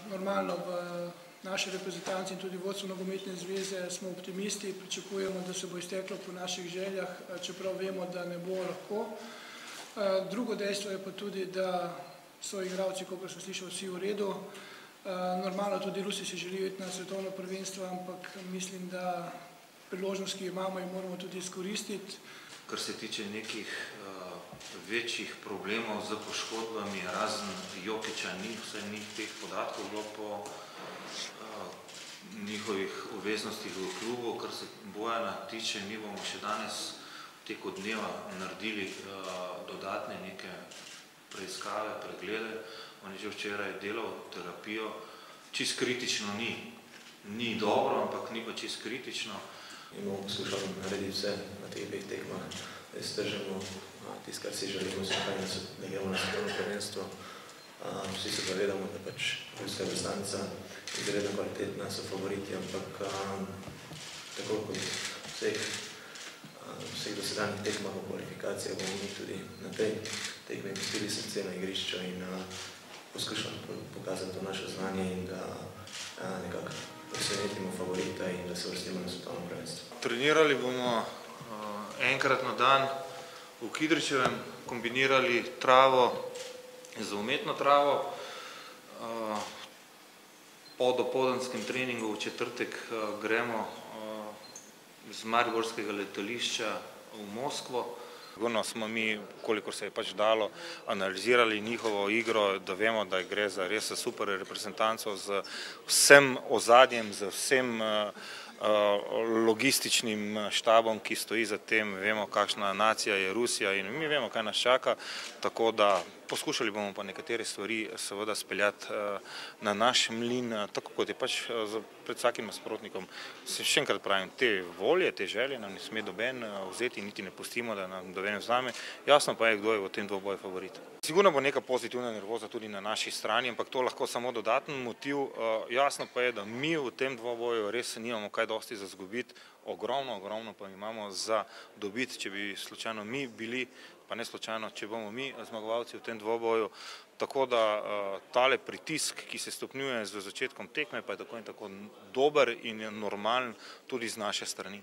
Normalno v naši reprezentanci in tudi vodstvu nogometne zveze smo optimisti, pričakujemo, da se bo izteklo po naših željah, čeprav vemo, da ne bo lahko. Drugo dejstvo je pa tudi, da so igralci, kolikor sem slišal, vsi v redu. Normalno tudi Rusi si želijo iti na svetovno prvenstvo, ampak mislim, da priložnost, ki jo imamo, jo moramo tudi izkoristiti. Kar se tiče nekih večjih problemov z poškodbami, razen Jokića vsaj ni teh podatkov bilo po njihovih obveznostih v klubu. Kar se Bojana tiče, mi bomo še danes teko dneva naredili dodatne neke preiskave, preglede. On je že včeraj delal terapijo. Čist kritično ni dobro, ampak ni pa čist kritično. In bomo poskušali narediti vse na teh dveh tekmah, da iztržimo tisto, kar si želimo, da gremo na svetovno prvenstvo. Vsi se zavedamo, da pač ruska reprezentanca izredno kvalitetna, so favoriti, ampak tako kot vseh dosedanjih tekmah v kvalifikacijah bomo mi tudi na tej tekmi pustili srce na igrišču in poskušali pokazati to naše znanje in da nekako presenetimo favorita in da se vrstimo na svetovno prvenstvo. Trenirali bomo enkrat na dan v Kidričevem, kombinirali travo z umetno travo. Po dopoldanskem treningu v četrtek gremo z mariborskega letališča v Moskvo. Sigurno smo mi, kolikor se je pač dalo, analizirali njihovo igro, da vemo, da gre za res super reprezentanco z vsem ozadjem, z vsem logističnim štabom, ki stoji za tem. Vemo, kakšna nacija je Rusija in mi vemo, kaj nas čaka, tako da poskušali bomo pa nekatere stvari seveda speljati na naš mlin, tako kot je pač pred vsakim nasprotnikom. Še enkrat pravim, te volje, te želje nam ne sme noben vzeti, niti ne pustimo, da nam noben vzame. Jasno pa je, kdo je v tem dvoboju favorit. Sigurno bo neka pozitivna nervoza tudi na naši strani, ampak to lahko samo dodaten motiv. Jasno pa je, da mi v tem dvoboju res nimamo kaj dosti za izgubiti, ogromno pa imamo za dobiti, če bi slučajno mi bili, pa ne slučajno, če bomo mi zmagovalci v tem dvoboju. Tako da tale pritisk, ki se stopnjuje z začetkom tekme, pa je tako in tako dober in normalen tudi z naše strani.